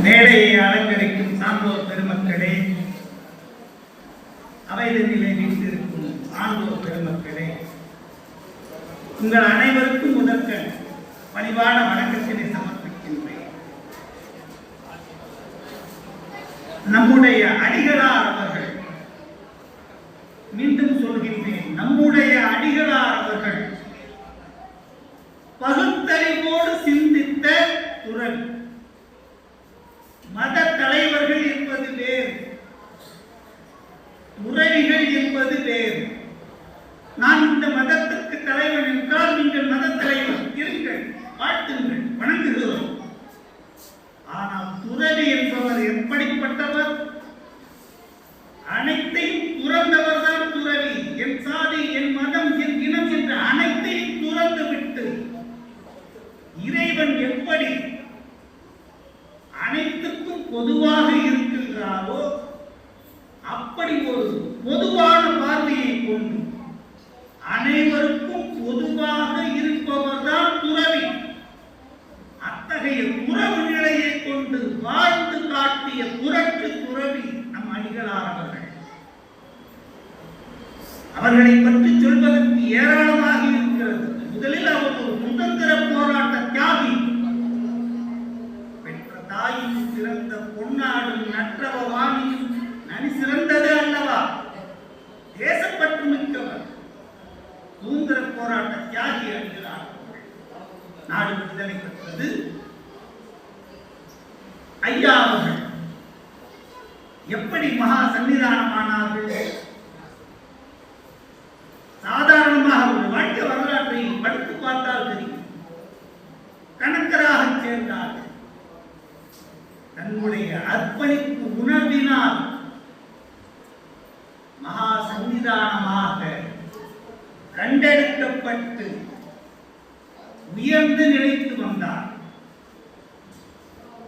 மேடையை அலங்கரிக்கும் சான்றோர் பெருமக்களே, அவைதனிலே வீட்டிருக்கும் ஆண்டோர் பெருமக்களே, உங்கள் அனைவருக்கும் முதற்க பணிவான வணக்கத்தினை சமர்ப்பிக்கின்றேன். நம்முடைய அடிகளார் அவர்கள், மீண்டும் சொல்கின்றேன், நம்முடைய அடிகளார் அவர்கள் பகுத்தறிவோடு சிந்தித்த துறவி. மத தலைவர்கள் என்பது வேறு, துறவிகள் என்பது வேறு. நான் இந்த மதத்துக்கு தலைவன் என்றால் நீங்கள் மத தலைவர் இருங்கள், வாழ்த்துங்கள், வணங்குகிறோம். ஆனால் துறவி என்பவர் எப்படிப்பட்டவர்? அனைத்தையும் துறந்தவர் தான் துறவி. என் சாதி, என் மதம், என் இனம் என்ற அனைத்தையும் துறந்து விட்டு இறைவன் எப்படி அனைத்துக்கும் பொதுவாக இருக்கின்றாரோ அப்படி ஒரு பொதுவான பார்வையை கொண்டு அனைவருக்கும் பொதுவாக இருப்பவர் தான் துறவி. அத்தகைய துறவு நிலையை கொண்டு வாழ்ந்து காட்டிய புரட்சி துறவி நம் அடிகளார் அவர்கள். அவர்களை பற்றி சொல்வதற்கு ஏராளமாக இருக்கிறது. முதலில் அவர் ஒரு சுதந்திர போராட்ட தியாகி. பெற்ற தாயும் சிறந்த பொன்னாடும் நற்றவ வாணியும் நனி சிறந்தது அல்லவா? தேசப்பற்று மிக்கவர், சுதந்திர போராட்ட தியாகி அடிகளார். நாடு விடுதலை பெற்றது. ஐயா அவர்கள் எப்படி மகா சன்னிதானமானார்கள்? சாதாரணமாக ஒரு வாழ்க்கை வரலாற்றை படித்து பார்த்தால் தெரியும். கணக்கராக சேர்ந்தார்கள். தன்னுடைய அர்ப்பணிப்பு உணர்வினால் மகா சன்னிதானமாக கண்டெடுக்கப்பட்டு உயர்ந்து நிலைத்து வந்தார்.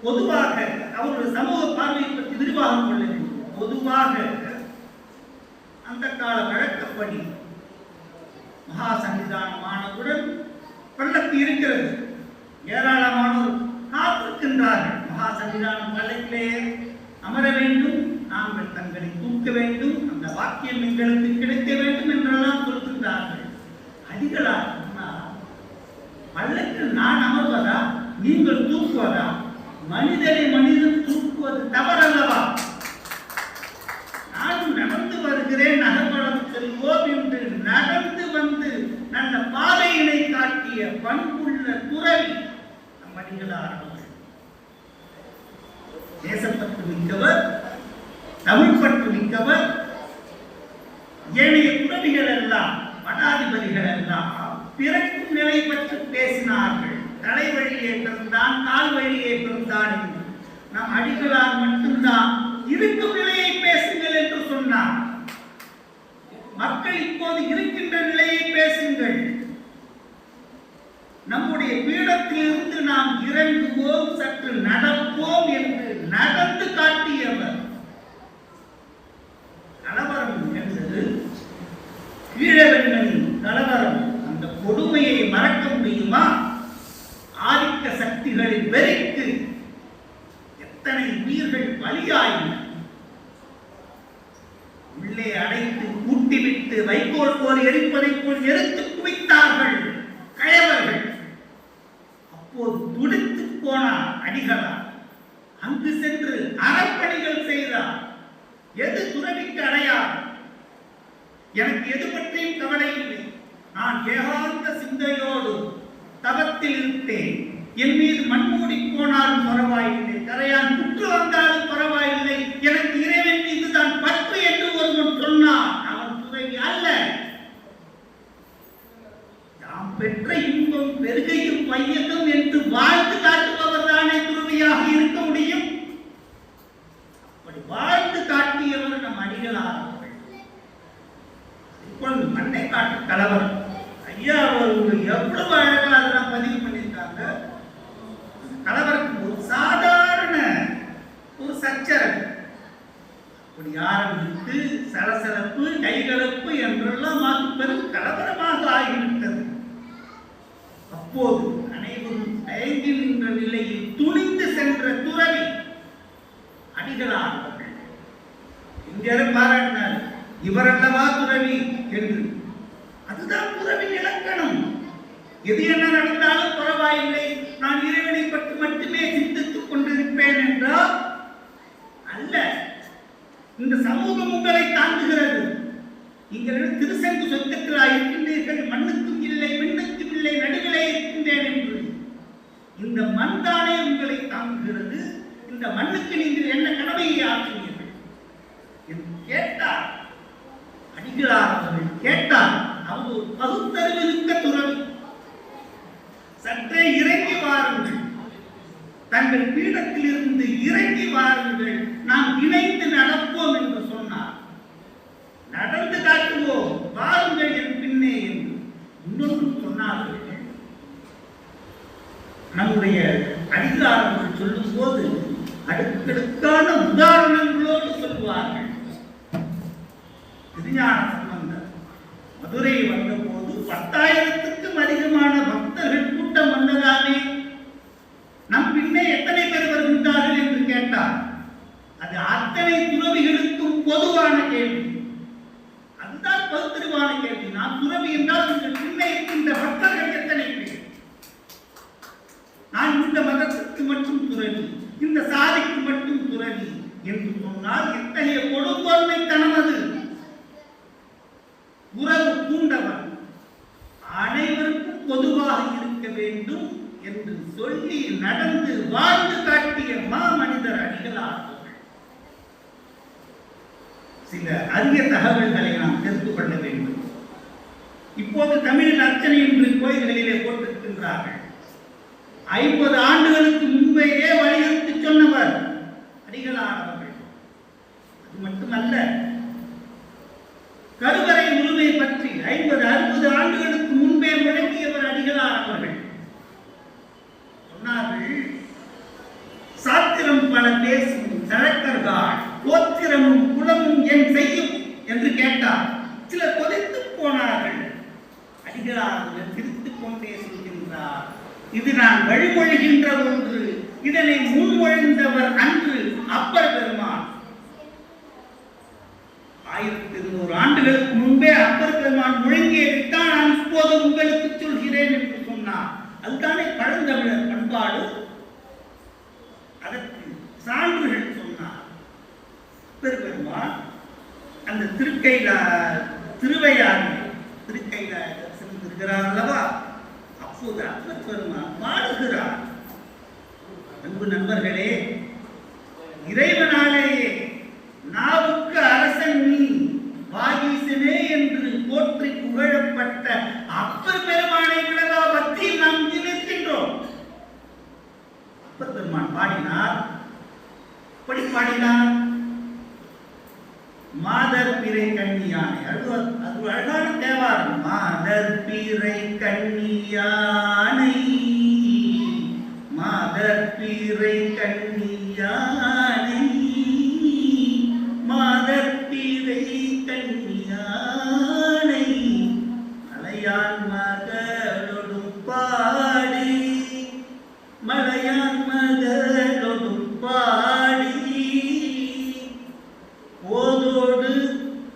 பொதுவாக அவருடைய சமூக பார்வையை பற்றி விரிவாக கொள்ள வேண்டும். பொதுவாக அந்த கால வழக்கப்படி மகா சன்னிதானமானவுடன் பல்லக்கு இருக்கிறது. ஏராளமானோர் காத்திருக்கின்றார்கள். மகா சன்னிதானம் பல்லக்கிலே அமர வேண்டும், நாங்கள் தங்களை தூக்க வேண்டும், அந்த வாக்கியம் எங்களுக்கு கிடைக்க வேண்டும் என்றெல்லாம் சொல்கின்றார்கள். அடிகளார் பல்லக்கில் நான் அமர்வதா, நீங்கள் தூக்குவதா? மனிதனை மனிதன் தூக்குவது தவறல்லவா? நானும் நடந்து வருகிறேன், நகர்வளம் செல்வோம் என்று நடந்து வந்து நல்ல பாதையினை காட்டிய பண்புள்ள துறவி நம் அடிகளார் அவர்கள். தேசப்பற்று மிக்கவர், தமிழ் பற்று மிக்கவர். ஏனைய துறவிகள் எல்லாம், மடாதிபதிகள் எல்லாம் பிறக்கும் நிலை பற்றி பேசினார்கள். தலை வழியே பிறந்தான், கால் வழியே பிறந்தான் என்று. நம் அடிகளார் மட்டும்தான் இருக்கும் நிலையை பேசுங்கள் என்று சொன்னார். மக்கள் இப்போது இருக்கின்ற நிலையை பேசுங்கள். நம்முடைய பீடத்தில் இருந்து நாம் இறங்குவோம், சற்று நடப்போம் என்று நடந்து காட்டியவர். கலவரம் என்பது கீழவெண்ணனின் கலவரம். அந்த கொடுமையை மறக்க முடியுமா? ஆதிக்க சக்திகளின் வெறிக்கு எத்தனை உயிர்கள் பலியாயின. உள்ளே அடைத்து கூட்டிவிட்டு வைக்கோல் போல் எரிப்பதை போல் எரித்து குவித்தார்கள் கயவர்கள். அப்போது துடித்து போனார் அடிகளார். அங்கு சென்று அறப்பணிகள் செய்தார். எது துறவிக்கு அடையாளம்? எனக்கு எது பற்றியும் கவலை இல்லை. நான் ஏகாந்த சிந்தையோடு தவத்தில் இருப்பேன். என் மீது மண்மூடி போனாலும் பரவாயில்லை, கரையான் புற்று வந்தாலும் பரவாயில்லை, எனக்கு இறைவன் மீது தான் பற்று என்று ஒருவன் சொன்னான். அவன் துறவி அல்ல. தாம் பெற்ற இன்பம் பெருகையும் பையகம் என்று வாழ்ந்து காட்டுபவர் தானே துறவியாக இருக்க முடியும். அப்படி வாழ்ந்து காட்டியவர் நம் அடிகளார் அவர்கள். இப்பொழுது மண்ணை காட்டு கலவரம். ஐயா அவர்கள் எவ்வளவு அழகா அதெல்லாம் பதிவு பண்ணியிருக்காங்க. கலவரத்துக்கு ஒரு சாதாரண ஒரு சச்சரவு அப்படி ஆரம்பித்து சலசலப்பு, கைகலப்பு என்றெல்லாம் பெரும் கலவரமாக ஆகிவிட்டது. அப்போது அனைவரும் தயங்கி எம்ஜிஆரை பாராட்டினார், இவரல்லவா துறவி என்று. அதுதான் துறவின் இலக்கணம். எது என்ன நடந்தாலும் பரவாயில்லை, நான் இறைவனை பற்றி மட்டுமே சிந்தித்துக் கொண்டிருப்பேன் என்றால் அல்ல. இந்த சமூகம் உங்களை தாங்குகிறது. நீங்கள் திருசங்கு சொர்க்கத்தில் இருக்கின்றீர்கள், மண்ணுக்கும் இல்லை விண்ணுக்கும் இல்லை நடுவிலே இருக்கின்றேன் என்று. இந்த மண் தானே உங்களை தாங்குகிறது. இந்த மண்ணுக்கு நீங்கள் என்ன கடமையை ஆற்றுவீர்கள் என்று கேட்டார். அடிகளார் அவர்கள் கேட்டார். அவர் ஒரு பகுத்தறிவிருக்க துறவி. சற்றே இறங்கி வாருங்கள், தங்கள் பீடத்தில் இருந்து இறங்கி வாருங்கள், நாம் இணைந்து நடப்போம் என்று சொன்னார். நடந்து காட்டுவோம், வாருங்கள் என் பின்னே என்று இன்னொன்றும் சொன்னார்கள். நம்முடைய அடிகளார்கள் சொல்லும் போது அடுக்கடுக்கான உதாரணங்களோடு சொல்வார்கள். திருஞான சம்பந்தர் மதுரை வந்த போது 10,000க்கும் அதிகமான பக்தர்கள் கூட்டம் வந்ததாலே நம் பின்னே எத்தனை பேர் வருகின்றார்கள் என்று கேட்டார். அது அத்தனை துறவிகளுக்கும் பொதுவான கேள்வி. அதுதான் பகுத்தறிவான கேள்வி. நான் துறவி என்றால் உங்கள் பின்னே இருக்கின்ற பக்தர்கள் எத்தனை பேர்? நான் இந்த மதத்துக்கு மட்டும் துறவி, இந்த சாதிக்கு மட்டும் துறவி என்று சொன்னால் எத்தகைய கொடுங்கோன்மைத்தனம் அது! உறவு பூண்டவன் அனைவருக்கும் பொதுவாக இருக்க வேண்டும் என்று சொல்லி நடந்து வாழ்ந்து காட்டிய மாமனிதர் அடிகளார். சில அரிய தகவல்களை நாம் தெரிந்து கொள்ள வேண்டும். இப்போது தமிழில் அர்ச்சனை என்று கோயில்களிலே போட்டிருக்கின்றார்கள். 50 ஆண்டுகளுக்கு முன்பேயே வலியுறுத்தி சொன்னவர் அடிகளார் அவர்கள். அது மட்டுமல்ல, கருவறை உரிமை பற்றி 50-60 ஆண்டுகளுக்கு முன்பே முழங்கியவர் அடிகளார் அவர்கள். சொன்னார்கள், சாத்திரம் பல பேசும் சழக்கர்கள் கோத்திரமும் குலமும் என் செய்யும் என்று கேட்டார். சிலர் கொதித்து போனார்கள். அடிகளார் திருத்திக் கொண்டே சொல்கின்றார், இது நான் வழிமொழிகின்ற ஒன்று, இதனை முன்மொழிந்தவர் அன்று அப்பர் பெருமான். 1200 ஆண்டுகளுக்கு முன்பே அப்பர் பெருமான் முழங்கியதைத்தான் நான் இப்போது உங்களுக்கு சொல்கிறேன் என்று சொன்னார். அதுதானே பழந்தமிழர் பண்பாடு. அதற்கு சான்றுகள் சொன்னார். அப்பர் பெருமான் அந்த திருவையாறு சென்றிருக்கிறார் அல்லவா? அப்போது அப்பர் பெருமான் பாடுகிறார். அன்பு நண்பர்களே, இறைவனாலேயே நாவுக்கு அரசன் நீ வாகீசனே என்று போற்றி புகழப்பட்ட அப்பர் பெருமானை விடவா பக்தியில் நாம் நிற்கின்றோம். அப்பர் பெருமான் பாடினார். எப்படி பாடினார்? மாதர் பிறை கண்ணியானை. அது அழகான தேவாரம். மாதர் பிறை கண்ணியானை, மாதர் பிறை கண்ணியானை, மாதர் பிறை கண்ணியானை, மலையான் மகளொடும் பாடி, மலையான் மகளொடும் பாடி, ஓதோடு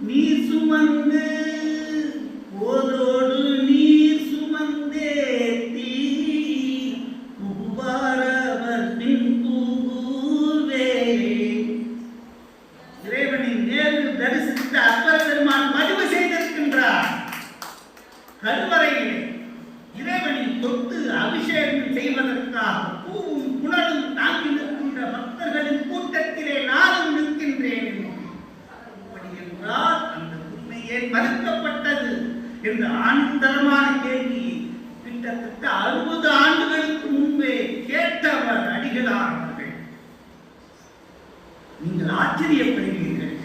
நீர் சுமந்து, ஓதோடு நீர் சுமந்தேத்தி, புகுவாரவர் பின் புகுவே. இறைவனின் நேரில் தரிசித்த அப்பர் பெருமான் பதிவு செய்திருக்கின்றார். கருவறையிலே இறைவனை தொட்டு அபிஷேகம் செய்வதற்காக பூவும் புனலும் தாங்கி நிற்கின்ற பக்தர்களின் கூட்டத்திலே நானும் நிற்கின்றேன். என்றால் அந்த உண்மையே மறுக்கப்பட்டது என்ற ஆணித்தரமான கேள்வி கிட்டத்தட்ட 60 ஆண்டுகளுக்கு முன்பே கேட்டவர் அடிகளார் அவர்கள். நீங்கள் ஆச்சரியப்படுவீர்கள்.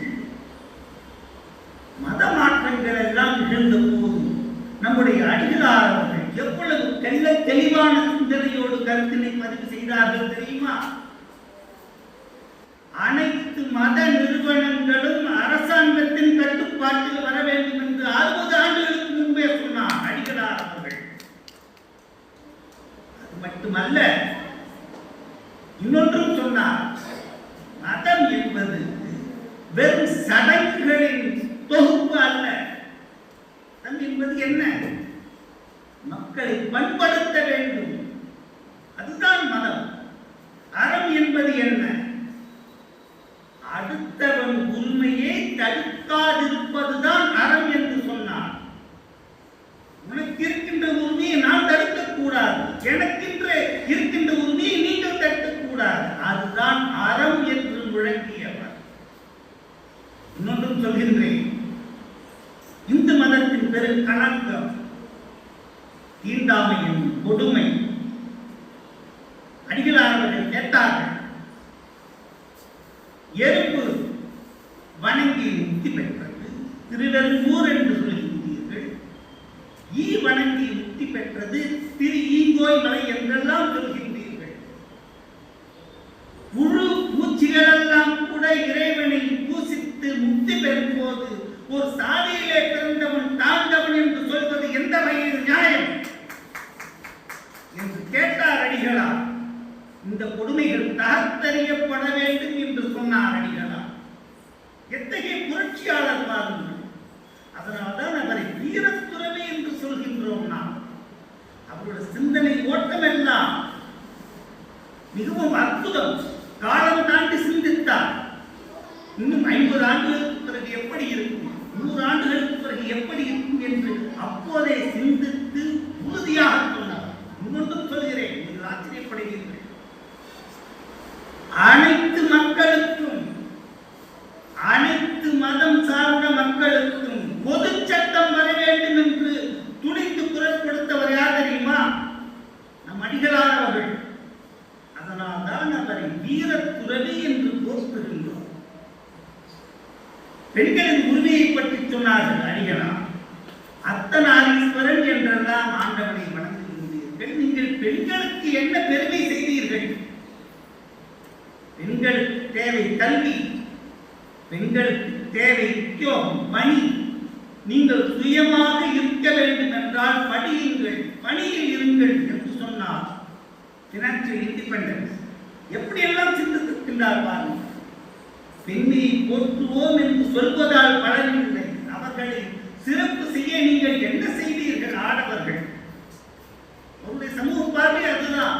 மத மாற்றங்கள் எல்லாம் நிகழ்ந்த போது நம்முடைய அடிகளார் அவர்கள் எவ்வளவு தெளிவான சிந்தனையோடு கருத்தினை பதிவு செய்தார்கள் தெரியுமா? அனைத்து மத நிறுவனங்களும் அரசாங்கத்தின் கட்டுப்பாட்டில் வர வேண்டும் என்று 60 ஆண்டுகளுக்கு முன்பே சொன்னார் அடிகளார் அவர்கள். அது மட்டுமல்ல, இன்னொன்றும் சொன்னார். மதம் என்பது வெறும் சடங்குகளின் தொகுப்பு அல்ல. அறம் என்பது என்ன? மக்களை பண்படுத்த வேண்டும், அதுதான் மதம். அறம் என்பது என்ன? அடுத்தவன் உரிமையை தடுக்காதிருப்பதுதான் அறம் என்று சொன்னார். உனக்கு இருக்கின்ற உரிமையை நான் தடுக்கக்கூடாது, எனக்கென்று இருக்கின்ற உரிமையை நீங்கள் தடுக்கக்கூடாது, அதுதான் அறம் என்று முழங்கியவர். இன்னொன்றும் சொல்கின்றேன், இந்து மதத்தின் பெரும் கலங்கம் தீண்டாமையின் கொடுமை. அடிகளார்கள் கேட்டார்கள், எறும்பு வணங்கி முக்தி பெற்றது, திருவெரும்பூர் என்று சொல்கின்றீர்கள். ஈ வணங்கி முக்தி பெற்றது, திரு ஈங்கோய் மலை என்றெல்லாம் சொல்கின்றீர்கள். புழு பூச்சிகளெல்லாம் கூட இறைவனை பூசித்து முக்தி பெறும்போது ஒரு சாதியிலே பிறந்தவன் தாழ்ந்தவன் என்று சொல்வது எந்த வகையில் நியாயம் என்று கேட்டார் அடிகளார். இந்த கொடுமைகள் தகர்த்தறியப்பட வேண்டும் என்று சொன்னார் அடிகளார். எத்தகைய புரட்சியாளர் பாருங்கள். அதனால்தான் அவரை வீரத்துறவி என்று சொல்கின்றோம். நாம் அவருடைய சிந்தனை ஓட்டமெல்லாம் மிகவும் அற்புதம். காலம் தாண்டி சிந்தித்தார். இன்னும் 50 ஆண்டுகளுக்கு பிறகு எப்படி இருக்கும், 100 ஆண்டுகளுக்கு பிறகு எப்படி இருக்கும் என்று அப்போதே சிந்தித்து உறுதியாக சொன்னார். இன்னொன்றும் சொல்கிறேன், நீங்கள் ஆச்சரியப்படுவீர்கள். அனைத்து மக்களுக்கும், அனைத்து மதம் சார்ந்த மக்களுக்கும் பொது சட்டம் வர வேண்டும் என்று துணிந்து குரல் கொடுத்தவர் யார் தெரியுமா? நம் அடிகளார் அவர்கள். அதனால் தான் அவரை வீரத்துறவி என்று போற்றுகின்றோம். பெண்களின் உரிமையை பற்றி சொன்னார்கள் அடிகளார். அர்த்தநாரீஸ்வரன் என்றெல்லாம் ஆண்டவனை வணங்குகின்றீர்கள். நீங்கள் பெண்களுக்கு என்ன பெருமை செய்தீர்கள்? பெண்களுக்கு தேவை கல்வி, பெண்களுக்கு தேவை உத்தியோகம், பணி. நீங்கள் சுயமாக இருக்க வேண்டும் என்றால் படியுங்கள், பணியில் இருங்கள் என்று சொன்னார். பினான்சியல் இண்டிபெண்டன்ஸ் எப்படியெல்லாம் சிந்தித்திருக்கின்றார் பாருங்கள். பெண்மையை போற்றுவோம் என்று சொல்வதால் பலனில்லை, அவர்களை சிறப்பு செய்ய நீங்கள் என்ன செய்தீர்கள்? ஆடவர்கள் அவருடைய சமூக பார்வை அதுதான்.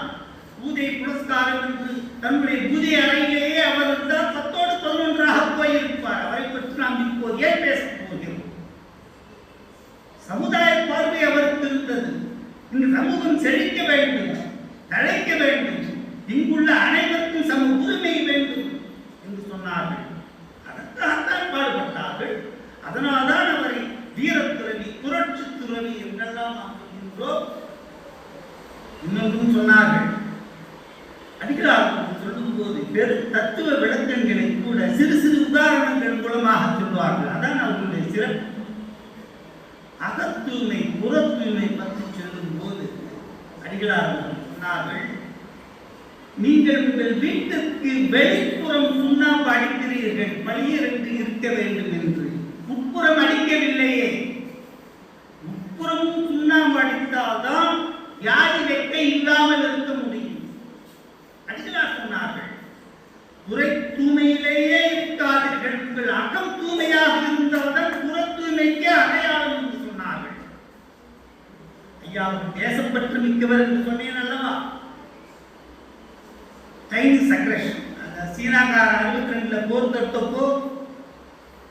பூஜை புரஸ்காரம் என்று தன்னுடைய பூஜை அறையிலேயே அவர் இருந்தால் 10ஓடு 11ஆக போயிருப்பார். அவரை பற்றி நாம் இப்போது ஏன் பேசப் போகிறோம்? சமுதாய பார்வை அவருக்கு இருந்தது. இந்த சமூகம் செழிக்க வேண்டும், தழைக்க வேண்டும், இங்குள்ள அனைவருக்கும் சம உரிமை வேண்டும் என்று சொன்னார்கள். அதற்காகத்தான் பாடுபட்டார்கள். அதனால்தான் அவரை வீரத்துறவி, புரட்சி துறவி என்றெல்லாம் நாம் சொல்கின்றோம். இன்னொன்றும் சொன்னார்கள். அடிகளார் சொல்லும் போது பெரும் தத்துவ விளக்கங்களை கூட சிறு சிறு உதாரணங்கள் மூலமாக சொல்வார்கள். அதான் அவர்களுடைய சிறப்பு. அகத்தூய்மை புறத்தூய்மை பற்றி சொல்லும் போது அடிகளார் சொன்னார்கள், நீங்கள் உங்கள் வீட்டிற்கு வெளிப்புறம் சுண்ணாம்பு அடிக்கிறீர்கள், பளியரென்று இருக்க வேண்டும் என்று. உட்புறம் அடிக்கவில்லையே. உட்புறமும் சுண்ணாம்பு அடித்தால்தான் வியாதி வெட்ட இல்லாமல் இருக்க முடியும். அடிகளார் சொன்னார்கள், புற தூய்மையிலேயே இருக்காதீர்கள், உங்கள் அகம் தூய்மையாக இருந்தால்தான் புற தூய்மைக்கு அடையாளம் என்று சொன்னார்கள். ஐயா, தேசப்பற்று மிக்கவர் என்று சொன்னேன் அல்லவா? சைனீஸ் அக்ரஷன், சீனாக்கார 62 போர் தொட்டப்போ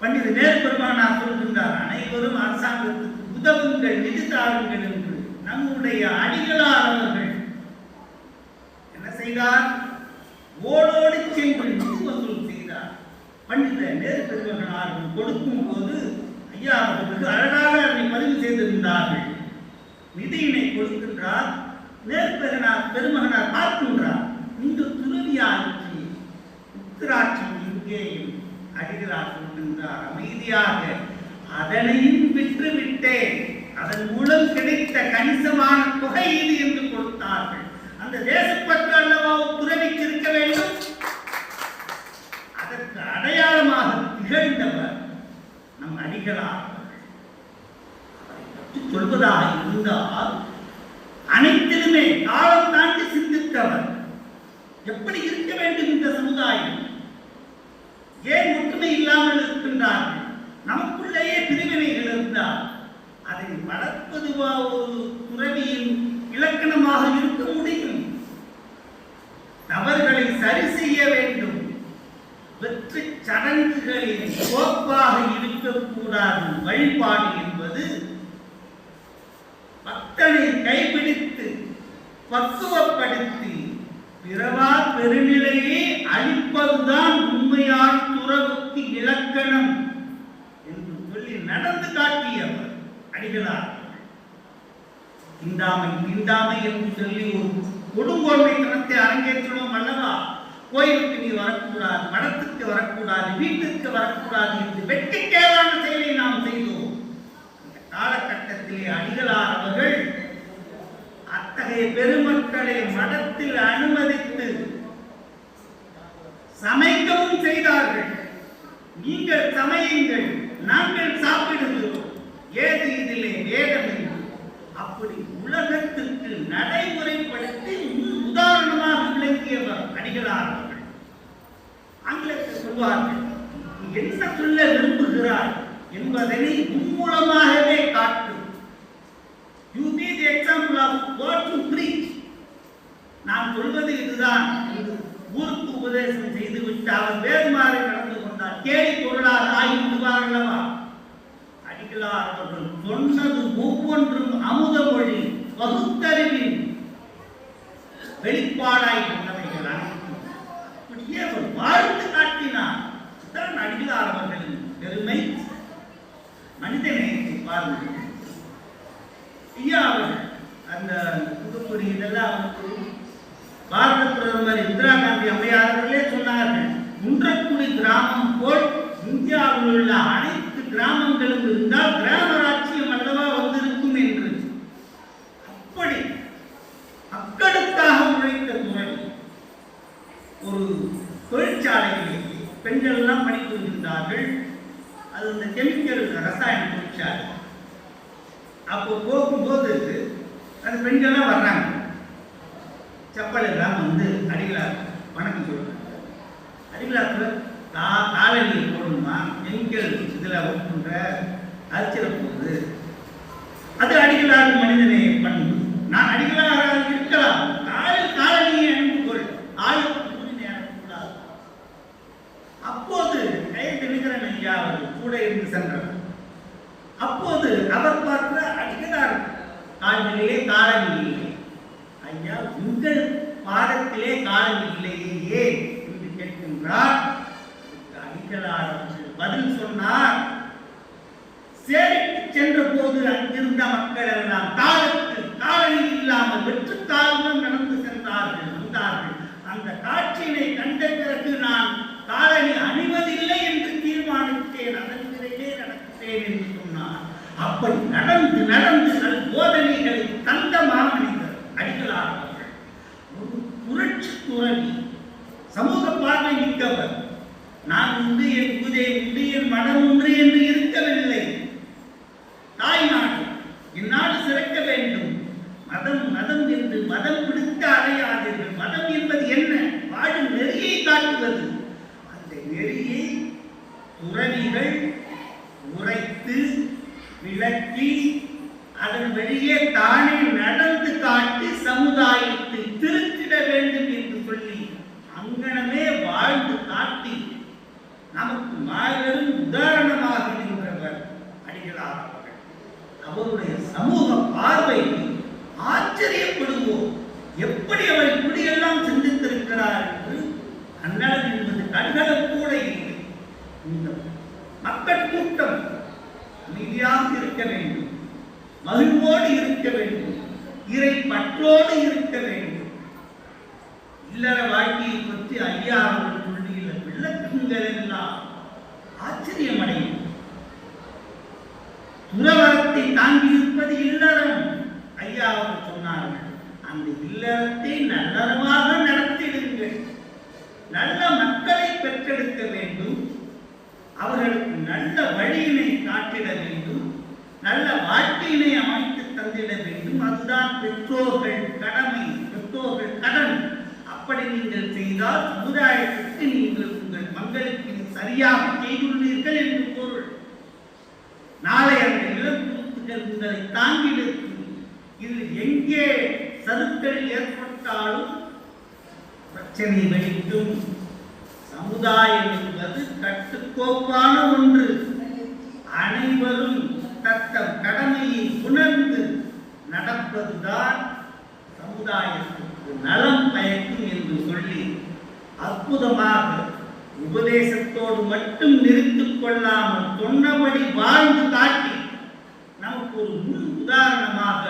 பண்டித நேரு பெருமானார் சொல்கின்றார், அனைவரும் அரசாங்கத்துக்கு உதவுங்கள், நிதி தாருங்கள் என்று. நம்முடைய அடிகளார் அவர்கள் என்ன செய்தார்? ஓடோடி சென்று நிதி வசூல் செய்தார். பண்டித நேரு பெருமானார் கொடுக்கும் போது ஐயா அவர்களுக்கு அழகாக அதை பதிவு செய்திருந்தார்கள். நிதியினை கொடுக்கின்றார். நேரு பெருமகனார் பார்க்கின்றார், நீங்கள் துறவியாற்றி உத்திராட்சம் இங்கேயும். அடிகளார் சொல்கின்றார் அமைதியாக, அதனையும் விட்டுவிட்டேன், அதன் மூலம் கிடைத்த கணிசமான தொகை இது என்று கொடுத்தார்கள். அந்த தேசப்பற்று அல்லவா துறவிக்கு இருக்க வேண்டும். அதற்கு அடையாளமாக திகழ்ந்தவர் நம் அடிகளார். அவரை பற்றி சொல்வதாக இருந்தால் அனைத்திலுமே காலம் தாண்டி சிந்தித்தவர். எப்படி இருக்க வேண்டும் இந்த சமுதாயம், ஏன் ஒற்றுமை இல்லாமல் இருக்கின்றார்கள்? நமக்குள்ளேயே பிரிவினைகள் இருந்தால் அதை வளர்ப்பதுவா ஒரு துறவியின் இலக்கணமாக இருக்க முடியும்? தவறுகளை சரி செய்ய வேண்டும். வெற்று சடங்குகளின் கோப்பாக இருக்கக்கூடாது. வழிபாடு என்பது பக்தனை கைப்பிடித்து பக்குவப்படுத்தி பிறவா பெருநிலையை அளிப்பதுதான் உண்மையான துறவுக்கு இலக்கணம் என்று சொல்லி நடந்து காட்டியவர் அடிகளார். தீண்டாமை என்று சொல்லி ஒரு கொடுங்கோன்மைத்தனத்தை அரங்கேற்றணும் அல்லவா? கோயிலுக்கு நீ வரக்கூடாது, மடத்துக்கு வரக்கூடாது, வீட்டுக்கு வரக்கூடாது என்று வெட்டிக்கேடான செயலை நாம் செய்தோம். இந்த காலகட்டத்திலே அடிகளார் அவர்கள் அத்தகைய பெருமக்களை மடத்தில் அனுமதித்து சமைக்கவும் செய்தார்கள். நீங்கள் சமையுங்கள், நாங்கள் சாப்பிடுகிறோம், ஏது இதிலே வேதம் என்று அப்படி உலகத்திற்கு நடைமுறைப்படுத்தி உதாரணமாக விளங்கியவர் அடிகளார் அவர்கள். ஆங்கிலத்தில் சொல்வார்கள், என்ன சொல்ல விரும்புகிறார் என்பதனை மூலமாகவே காட்டும். You be the example of what to preach. நான் சொல்வது இதுதான் என்று ஊருக்கு உபதேசம் செய்துவிட்டு அவர் வேறு மாறி நடந்து கொண்டார். கேலி பொருளாக ஆகிவிடுவார்களவா? அடிகளார் அவர்கள் சொன்னது ஒவ்வொன்றும் அமுத மொழி, பகுத்தறிவின் வெளிப்பாடாய் உள்ளவைகள் அனைத்தும் அப்படியே அவர் வாழ்ந்து காட்டினார். தான் அடிகளார் அவர்களின் பெருமை. மனிதநேயத்தை பாருங்கள். ஐயா அவர்கள் அந்த புதுக்குடி இதெல்லாம் அவருக்கு பாரத பிரதமர் இந்திரா காந்தி அம்மையார் அவர்களே சொன்னார்கள், குன்றக்குடி கிராமம் போல் இந்தியாவில் உள்ள அனைத்து கிராமங்களும் இருந்தால் கிராம ராட்சியம் அல்லவா வந்திருக்கும் என்று. அப்படி மக்களுக்காக உழைத்த துறை. ஒரு தொழிற்சாலையில் பெண்கள் எல்லாம் பணிபுரிகின்றார்கள். அது இந்த கெமிக்கல் ரசாயன தொழிற்சாலை. அப்போ போகும்போது அந்த பெண்கள்லாம் வர்றாங்க. செப்பல் எல்லாம் வந்து அடிகளார் வணக்கம் சொல்றாங்க. அடிகளார் காலனி போடணுமா, கெமிக்கல் இதில் ஒர்க் பண்ற அரிச்சிட போகுது. அது அடிகளார் மனிதனை பண்ணு. நான் அடிகளாராக இருக்கலாம், காலனியை அனுப்புகொள், ஆளுக்கு உரிமை அனுப்பக்கூடாது. அப்போது கையெழுத்து நிகரன் ஐயா அவர் கூட இருந்து சென்றார். அப்போது அவர் பார்த்த அடிகளார் காலனிலே காலனி இல்லை. ஐயா, உங்கள் பாதத்திலே காலனி இல்லையே ஏன் என்று கேட்கின்றார். அடிகளார் பதில் சொன்னார், சேரிக்கு சென்ற போது அங்கிருந்த மக்கள் எல்லாம் காலனி இல்லாமல் வெற்று காலம் நடந்து சென்றார்கள், வந்தார்கள். அந்த காட்சியினை கண்ட பிறகு நான் காலனி அணிவதில்லை என்று தீர்மானித்தேன், அதன் பிறகே நடக்கிறேன் என்று சொன்னார். அப்படி நடந்து நடந்து போதனைகளை தந்த மாமனிதர் அடிகளார் அவர்கள். ஒரு புரட்சி துறவி, சமூக பார்வை மிக்கவர். நான் உண்டு, என் குதை உண்டு, என் மனம் ஒன்று என்று இருக்கவில்லை. தாய் நாடு, என் நாடு சிறக்க வேண்டும். மதம் மதம் என்று மதம் பிடித்து அடையாதீர்கள். மதம் என்பது என்ன? வாழும் நெறியை காட்டுவது. அந்த நெறியை துறவிகள் உரைத்து விளக்கி அதன் வெளியே தானே நடந்து காட்டி சமுதாயத்தை திருத்திட வேண்டும் என்று சொல்லி அங்கனமே வாழ்ந்து காட்டி நமக்கு மாபெரும் உதாரணமாக நின்றவர் அடிகளார் அவர்கள். அவருடைய சமூக பார்வை ஆச்சரியப்படுவோம். எப்படி அவர் இப்படியெல்லாம் சிந்தித்திருக்கிறார் என்று. அண்ணல் என்பது கண்களும் கூட இல்லை. இந்த மக்கள் கூட்டம் அமைதியாக இருக்க வேண்டும், மகிழ்வோடு இருக்க வேண்டும், இறை பற்றோடு இருக்க வேண்டும். இல்லற வாழ்க்கையை பற்றி ஐயா அவர்கள் சொல்லியுள்ள விளக்கங்கள் எல்லாம் ஆச்சரியம் அடையும். துறவரத்தை தாங்கி இருப்பது இல்லறம். ஐயா அவர்கள் சொன்னார்கள், அந்த இல்லறத்தை நல்லறமாக நடத்திடுங்கள். நல்ல மக்களை பெற்றெடுக்க வேண்டும், அவர்களுக்கு நல்ல வழியினை காட்டிட வேண்டும், நல்ல வாழ்க்கையினை அமைத்து தந்திட வேண்டும். அதுதான் பெற்றோர்கள் கடமை, பெற்றோர்கள் கடன். அப்படி நீங்கள் செய்தால் சமுதாயத்திற்கு நீங்கள் உங்கள் பங்களிப்பினை சரியாக செய்துள்ளீர்கள் என்று பொருள். நாளை அந்த இழப்புகள் உங்களை தாங்கி நிற்கும். இது எங்கே சறுக்கல் ஏற்பட்டாலும் பிரச்சனை வெடிக்கும். சமுதாயம் என்பது கட்டுக்கோப்பான ஒன்று. அனைவரும் தத்தம் கடமையை உணர்ந்து நடப்பதுதான் சமுதாயத்திற்கு நலம் பயக்கும் என்று சொல்லி அற்புதமாக உபதேசத்தோடு மட்டும் நிறுத்திக் கொள்ளாமல் சொன்னபடி வாழ்ந்து காட்டி நமக்கு ஒரு முன் உதாரணமாக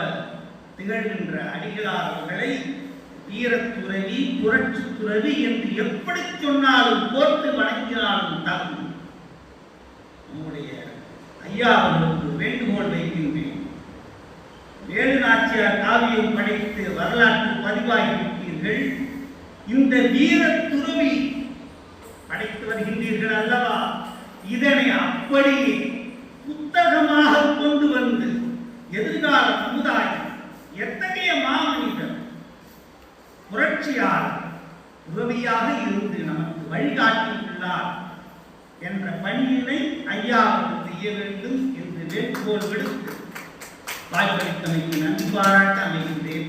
திகழ்கின்ற அடிகளார் அவர்களை வீரத்துறவி, புரட்சி துறவி என்று எப்படி சொன்னாலும் போட்டு வணங்கினாலும் தகும். நம்முடைய ஐயா அவர்களுக்கு வேண்டுகோள் வைக்கின்றேன். வேலு நாச்சியார் காவியம் படைத்து வரலாற்று பதிவாகிவிட்டீர்கள். இந்த வீர துறவி படைத்து வருகின்றீர்கள் அல்லவா? இதனை அப்படியே புத்தகமாக கொண்டு வந்து எதிர்கால சமுதாயம் எத்தகைய மாமனிதர் புரட்சியாளர் உறவியாக இருந்து நமக்கு வழிகாட்டியுள்ளார் என்ற பணியினை ஐயாவுக்கு செய்ய வேண்டும் என்று வேண்டுகோள் விடுத்து வாய்ப்பளித்தமைக்கு நன்றி பாராட்ட அமைகின்றேன்.